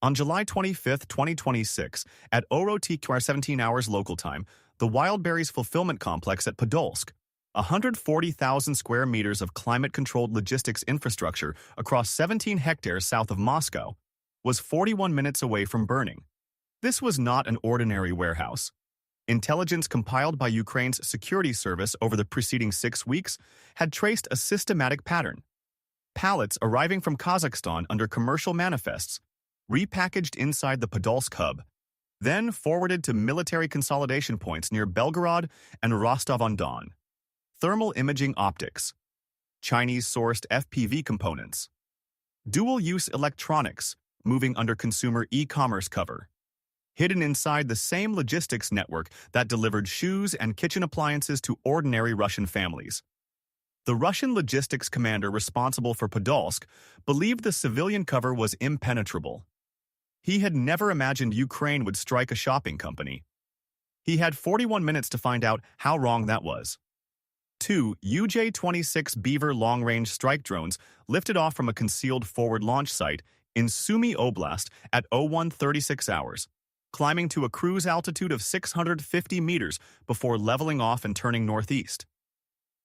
On July 25, 2026, at OROTQR 17 hours local time, the Wildberries fulfillment complex at Podolsk, 140,000 square meters of climate-controlled logistics infrastructure across 17 hectares south of Moscow, was 41 minutes away from burning. This was not an ordinary warehouse. Intelligence compiled by Ukraine's security service over the preceding 6 weeks had traced a systematic pattern. Pallets arriving from Kazakhstan under commercial manifests, repackaged inside the Podolsk hub, then forwarded to military consolidation points near Belgorod and Rostov-on-Don. Thermal imaging optics, Chinese-sourced FPV components, dual-use electronics moving under consumer e-commerce cover, hidden inside the same logistics network that delivered shoes and kitchen appliances to ordinary Russian families. The Russian logistics commander responsible for Podolsk believed the civilian cover was impenetrable. He had never imagined Ukraine would strike a shopping company. He had 41 minutes to find out how wrong that was. 2 UJ-26 Beaver long-range strike drones lifted off from a concealed forward launch site in Sumy Oblast at 01:36 hours, climbing to a cruise altitude of 650 meters before leveling off and turning northeast.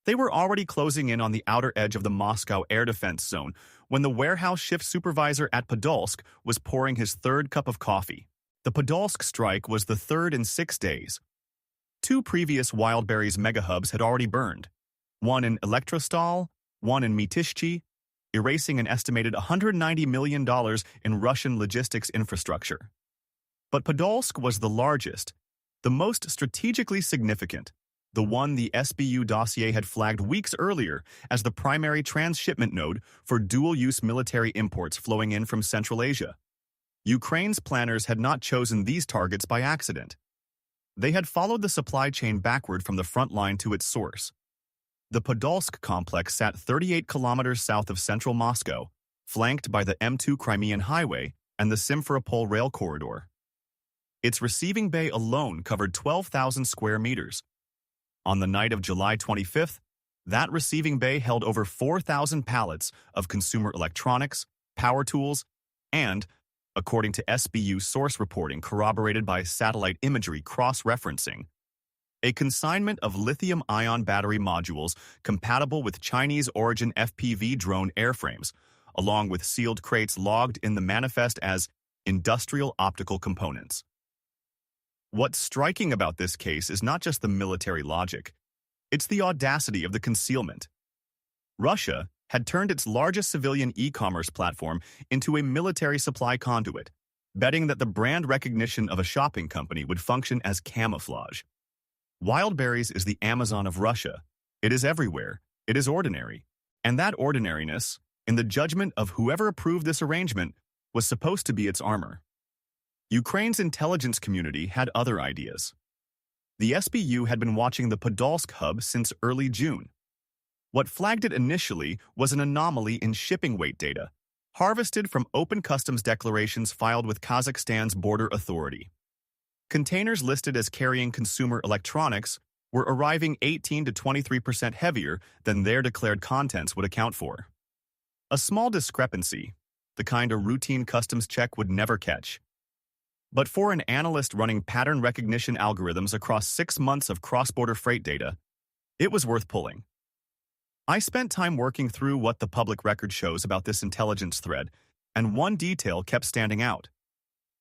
They were already closing in on the outer edge of the Moscow air defense zone when the warehouse shift supervisor at Podolsk was pouring his third cup of coffee. The Podolsk strike was the third in 6 days. 2 previous Wildberries megahubs had already burned, one in Elektrostal, one in Mytishchi, erasing an estimated $190 million in Russian logistics infrastructure. But Podolsk was the largest, the most strategically significant, the one the SBU dossier had flagged weeks earlier as the primary transshipment node for dual-use military imports flowing in from Central Asia. Ukraine's planners had not chosen these targets by accident. They had followed the supply chain backward from the front line to its source. The Podolsk complex sat 38 kilometers south of central Moscow, flanked by the M2 Crimean Highway and the Simferopol rail corridor. Its receiving bay alone covered 12,000 square meters. On the night of July 25th, that receiving bay held over 4,000 pallets of consumer electronics, power tools, and, according to SBU source reporting corroborated by satellite imagery cross-referencing, a consignment of lithium-ion battery modules compatible with Chinese-origin FPV drone airframes, along with sealed crates logged in the manifest as industrial optical components. What's striking about this case is not just the military logic, it's the audacity of the concealment. Russia had turned its largest civilian e-commerce platform into a military supply conduit, betting that the brand recognition of a shopping company would function as camouflage. Wildberries is the Amazon of Russia. It is everywhere. It is ordinary. And that ordinariness, in the judgment of whoever approved this arrangement, was supposed to be its armor. Ukraine's intelligence community had other ideas. The SBU had been watching the Podolsk hub since early June. What flagged it initially was an anomaly in shipping weight data, harvested from open customs declarations filed with Kazakhstan's border authority. Containers listed as carrying consumer electronics were arriving 18 to 23% heavier than their declared contents would account for. A small discrepancy, the kind a routine customs check would never catch. But for an analyst running pattern recognition algorithms across 6 months of cross-border freight data, it was worth pulling. I spent time working through what the public record shows about this intelligence thread, and one detail kept standing out.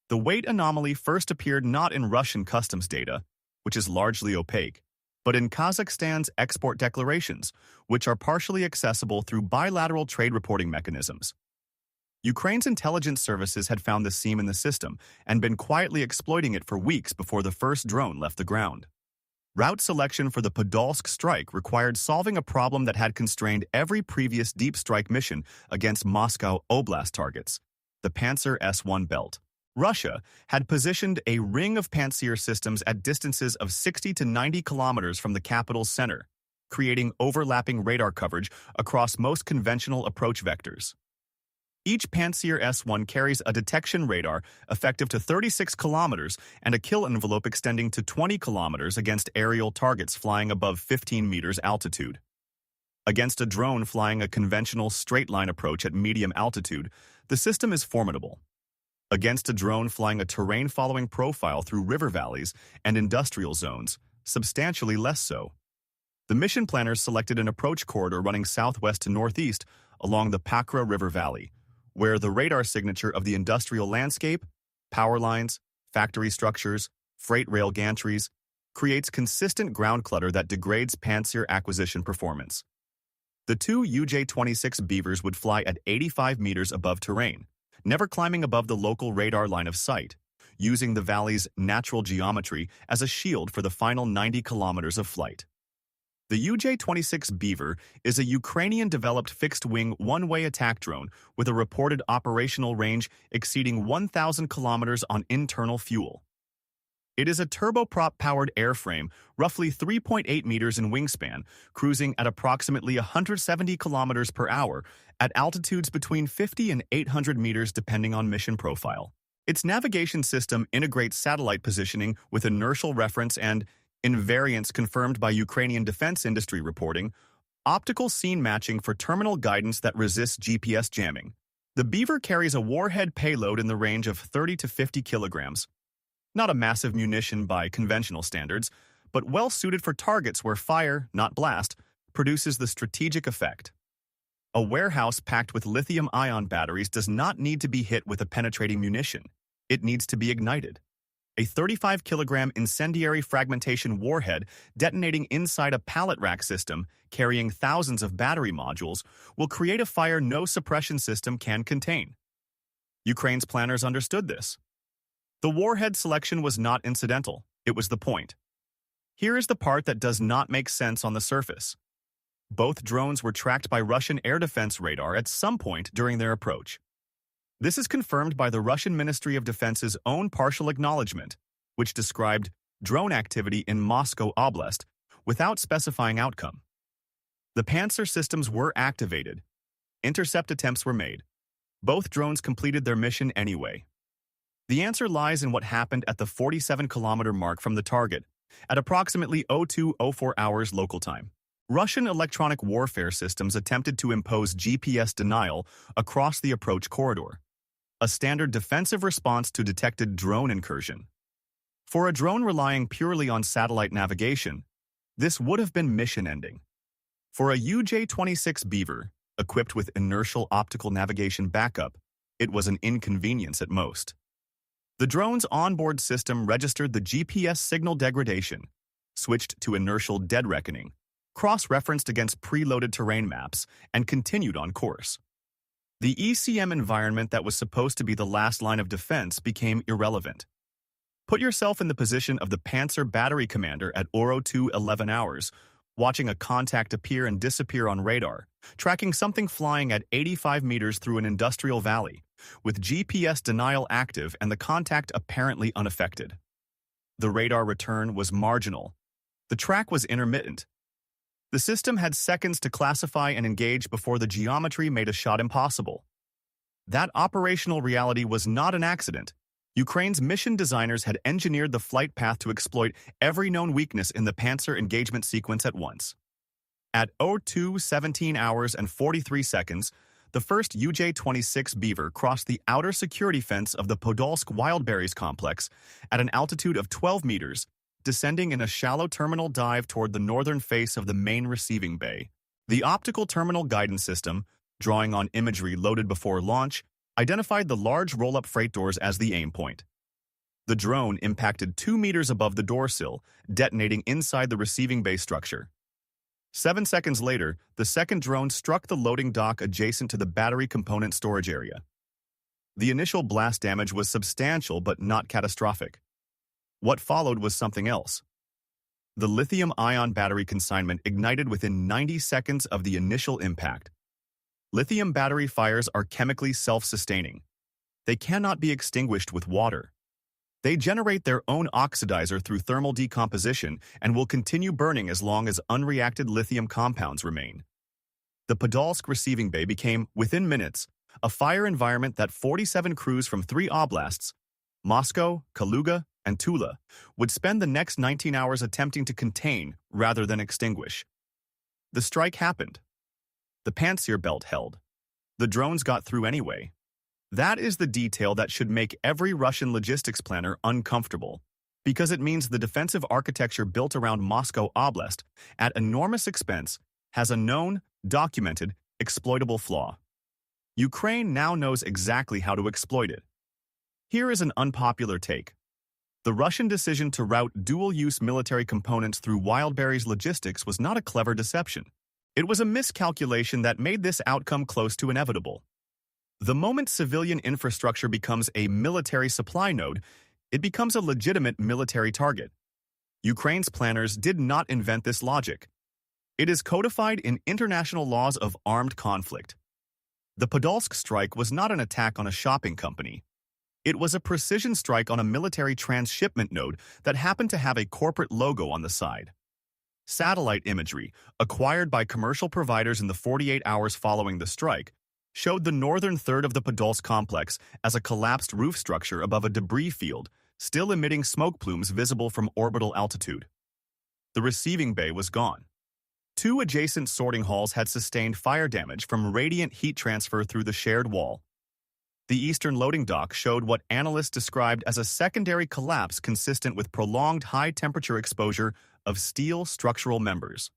The weight anomaly first appeared not in Russian customs data, which is largely opaque, but in Kazakhstan's export declarations, which are partially accessible through bilateral trade reporting mechanisms. Ukraine's intelligence services had found the seam in the system and been quietly exploiting it for weeks before the first drone left the ground. Route selection for the Podolsk strike required solving a problem that had constrained every previous deep strike mission against Moscow Oblast targets, the Panzer S-1 belt. Russia had positioned a ring of Pantsir systems at distances of 60 to 90 kilometers from the capital's center, creating overlapping radar coverage across most conventional approach vectors. Each Pantsir S-1 carries a detection radar effective to 36 kilometers and a kill envelope extending to 20 kilometers against aerial targets flying above 15 meters altitude. Against a drone flying a conventional straight-line approach at medium altitude, the system is formidable. against a drone flying a terrain-following profile through river valleys and industrial zones, substantially less so. The mission planners selected an approach corridor running southwest to northeast along the Pakra River Valley, where the radar signature of the industrial landscape, power lines, factory structures, freight rail gantries, creates consistent ground clutter that degrades Pantsir acquisition performance. The two UJ-26 Beavers would fly at 85 meters above terrain, never climbing above the local radar line of sight, using the valley's natural geometry as a shield for the final 90 kilometers of flight. The UJ-26 Beaver is a Ukrainian-developed fixed-wing one-way attack drone with a reported operational range exceeding 1,000 kilometers on internal fuel. It is a turboprop-powered airframe, roughly 3.8 meters in wingspan, cruising at approximately 170 kilometers per hour at altitudes between 50 and 800 meters depending on mission profile. Its navigation system integrates satellite positioning with inertial reference and, in variants confirmed by Ukrainian defense industry reporting, optical scene matching for terminal guidance that resists GPS jamming. The Beaver carries a warhead payload in the range of 30 to 50 kilograms. Not a massive munition by conventional standards, but well-suited for targets where fire, not blast, produces the strategic effect. A warehouse packed with lithium-ion batteries does not need to be hit with a penetrating munition. It needs to be ignited. A 35-kilogram incendiary fragmentation warhead detonating inside a pallet rack system carrying thousands of battery modules will create a fire no suppression system can contain. Ukraine's planners understood this. The warhead selection was not incidental, it was the point. Here is the part that does not make sense on the surface. Both drones were tracked by Russian air defense radar at some point during their approach. This is confirmed by the Russian Ministry of Defense's own partial acknowledgement, which described drone activity in Moscow Oblast without specifying outcome. The Pantsir systems were activated. Intercept attempts were made. Both drones completed their mission anyway. The answer lies in what happened at the 47-kilometer mark from the target, at approximately 02:04 hours local time. Russian electronic warfare systems attempted to impose GPS denial across the approach corridor, a standard defensive response to detected drone incursion. For a drone relying purely on satellite navigation, this would have been mission-ending. For a UJ-26 Beaver, equipped with inertial optical navigation backup, it was an inconvenience at most. The drone's onboard system registered the GPS signal degradation, switched to inertial dead reckoning, cross-referenced against preloaded terrain maps, and continued on course. The ECM environment that was supposed to be the last line of defense became irrelevant. Put yourself in the position of the Pantsir battery commander at 02:11 hours, watching a contact appear and disappear on radar, tracking something flying at 85 meters through an industrial valley, with GPS denial active and the contact apparently unaffected. The radar return was marginal. The track was intermittent. The system had seconds to classify and engage before the geometry made a shot impossible. That operational reality was not an accident. Ukraine's mission designers had engineered the flight path to exploit every known weakness in the Pantsir engagement sequence at once. At 02:17 hours and 43 seconds, the first UJ-26 Beaver crossed the outer security fence of the Podolsk Wildberries complex at an altitude of 12 meters, descending in a shallow terminal dive toward the northern face of the main receiving bay. The optical terminal guidance system, drawing on imagery loaded before launch, identified the large roll-up freight doors as the aim point. The drone impacted 2 meters above the door sill, detonating inside the receiving bay structure. 7 seconds later, the second drone struck the loading dock adjacent to the battery component storage area. The initial blast damage was substantial but not catastrophic. What followed was something else. The lithium-ion battery consignment ignited within 90 seconds of the initial impact. Lithium battery fires are chemically self-sustaining. They cannot be extinguished with water. They generate their own oxidizer through thermal decomposition and will continue burning as long as unreacted lithium compounds remain. The Podolsk receiving bay became, within minutes, a fire environment that 47 crews from 3 oblasts, Moscow, Kaluga, and Tula, would spend the next 19 hours attempting to contain rather than extinguish. The strike happened. The Pantsir belt held. The drones got through anyway. That is the detail that should make every Russian logistics planner uncomfortable, because it means the defensive architecture built around Moscow Oblast, at enormous expense, has a known, documented, exploitable flaw. Ukraine now knows exactly how to exploit it. Here is an unpopular take. The Russian decision to route dual-use military components through Wildberries logistics was not a clever deception. It was a miscalculation that made this outcome close to inevitable. The moment civilian infrastructure becomes a military supply node, it becomes a legitimate military target. Ukraine's planners did not invent this logic. It is codified in international laws of armed conflict. The Podolsk strike was not an attack on a shopping company. It was a precision strike on a military transshipment node that happened to have a corporate logo on the side. Satellite imagery, acquired by commercial providers in the 48 hours following the strike, showed the northern third of the Podolsk complex as a collapsed roof structure above a debris field, still emitting smoke plumes visible from orbital altitude. The receiving bay was gone. Two adjacent sorting halls had sustained fire damage from radiant heat transfer through the shared wall. The eastern loading dock showed what analysts described as a secondary collapse consistent with prolonged high-temperature exposure of steel structural members.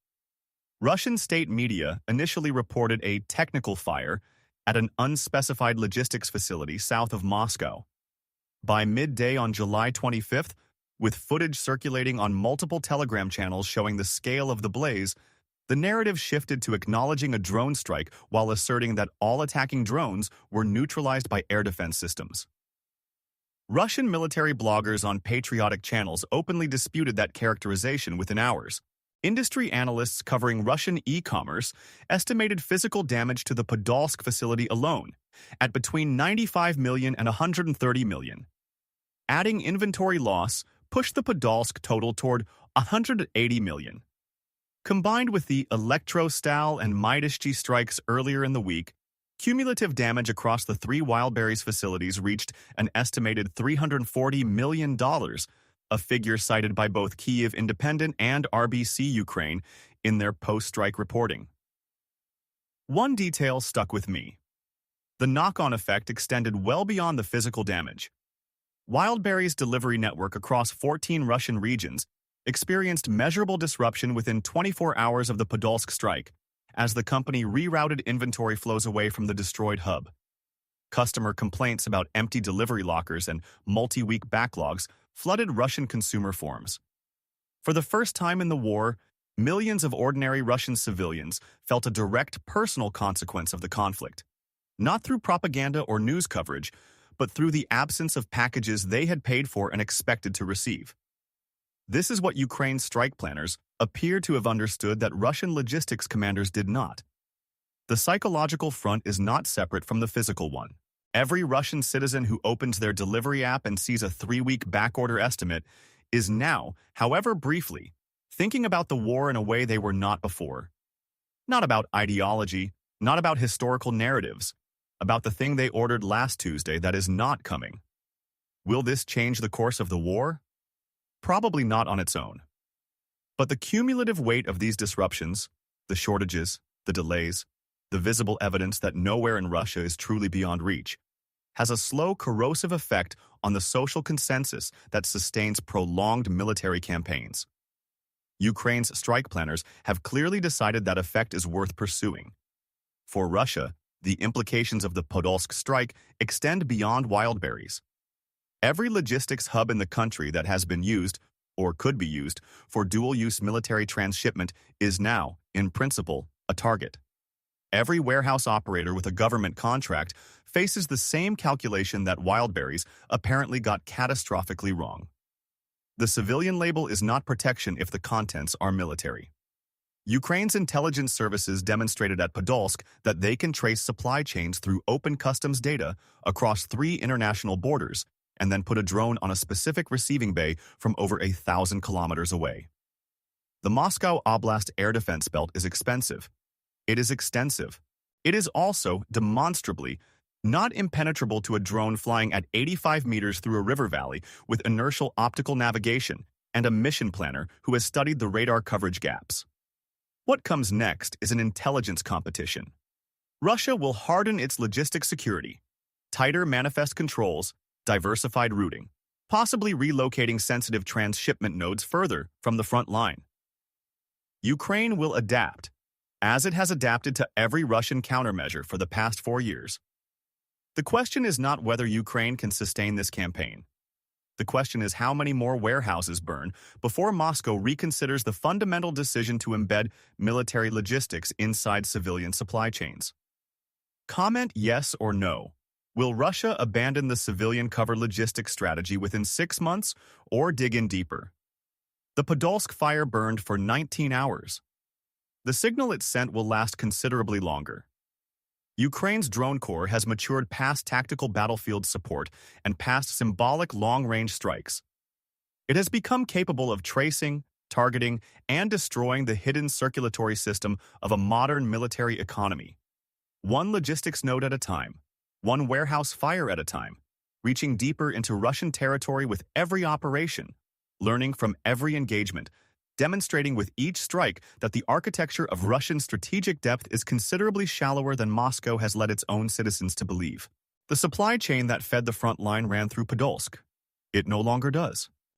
Russian state media initially reported a technical fire at an unspecified logistics facility south of Moscow. By midday on July 25th, with footage circulating on multiple Telegram channels showing the scale of the blaze, the narrative shifted to acknowledging a drone strike while asserting that all attacking drones were neutralized by air defense systems. Russian military bloggers on patriotic channels openly disputed that characterization within hours. Industry analysts covering Russian e-commerce estimated physical damage to the Podolsk facility alone at between 95 million and 130 million. Adding inventory loss pushed the Podolsk total toward 180 million. Combined with the Elektrostal and Maidishchi strikes earlier in the week, cumulative damage across the three Wildberries facilities reached an estimated $340 million, a figure cited by both Kyiv Independent and RBC Ukraine in their post-strike reporting. One detail stuck with me. The knock-on effect extended well beyond the physical damage. Wildberries' delivery network across 14 Russian regions experienced measurable disruption within 24 hours of the Podolsk strike, as the company rerouted inventory flows away from the destroyed hub. Customer complaints about empty delivery lockers and multi-week backlogs flooded Russian consumer forums. For the first time in the war, millions of ordinary Russian civilians felt a direct personal consequence of the conflict, not through propaganda or news coverage, but through the absence of packages they had paid for and expected to receive. This is what Ukraine's strike planners appear to have understood that Russian logistics commanders did not. The psychological front is not separate from the physical one. Every Russian citizen who opens their delivery app and sees a 3-week backorder estimate is now, however briefly, thinking about the war in a way they were not before. Not about ideology, not about historical narratives, about the thing they ordered last Tuesday that is not coming. Will this change the course of the war? Probably not on its own. But the cumulative weight of these disruptions, the shortages, the delays, the visible evidence that nowhere in Russia is truly beyond reach, has a slow, corrosive effect on the social consensus that sustains prolonged military campaigns. Ukraine's strike planners have clearly decided that effect is worth pursuing. For Russia, the implications of the Podolsk strike extend beyond Wildberries. Every logistics hub in the country that has been used, or could be used, for dual-use military transshipment is now, in principle, a target. Every warehouse operator with a government contract faces the same calculation that Wildberries apparently got catastrophically wrong. The civilian label is not protection if the contents are military. Ukraine's intelligence services demonstrated at Podolsk that they can trace supply chains through open customs data across 3 international borders and then put a drone on a specific receiving bay from over 1,000 kilometers away. The Moscow Oblast air defense belt is expensive. It is extensive. It is also, demonstrably, not impenetrable to a drone flying at 85 meters through a river valley with inertial optical navigation and a mission planner who has studied the radar coverage gaps. What comes next is an intelligence competition. Russia will harden its logistics security. tighter manifest controls, diversified routing, possibly relocating sensitive transshipment nodes further from the front line. Ukraine will adapt, as it has adapted to every Russian countermeasure for the past 4 years. The question is not whether Ukraine can sustain this campaign. The question is how many more warehouses burn before Moscow reconsiders the fundamental decision to embed military logistics inside civilian supply chains. Comment yes or no. Will Russia abandon the civilian-covered logistics strategy within 6 months or dig in deeper? The Podolsk fire burned for 19 hours. The signal it sent will last considerably longer. Ukraine's drone corps has matured past tactical battlefield support and past symbolic long-range strikes. It has become capable of tracing, targeting, and destroying the hidden circulatory system of a modern military economy. One logistics node at a time, one warehouse fire at a time, reaching deeper into Russian territory with every operation, learning from every engagement, demonstrating with each strike that the architecture of Russian strategic depth is considerably shallower than Moscow has led its own citizens to believe. The supply chain that fed the front line ran through Podolsk. It no longer does.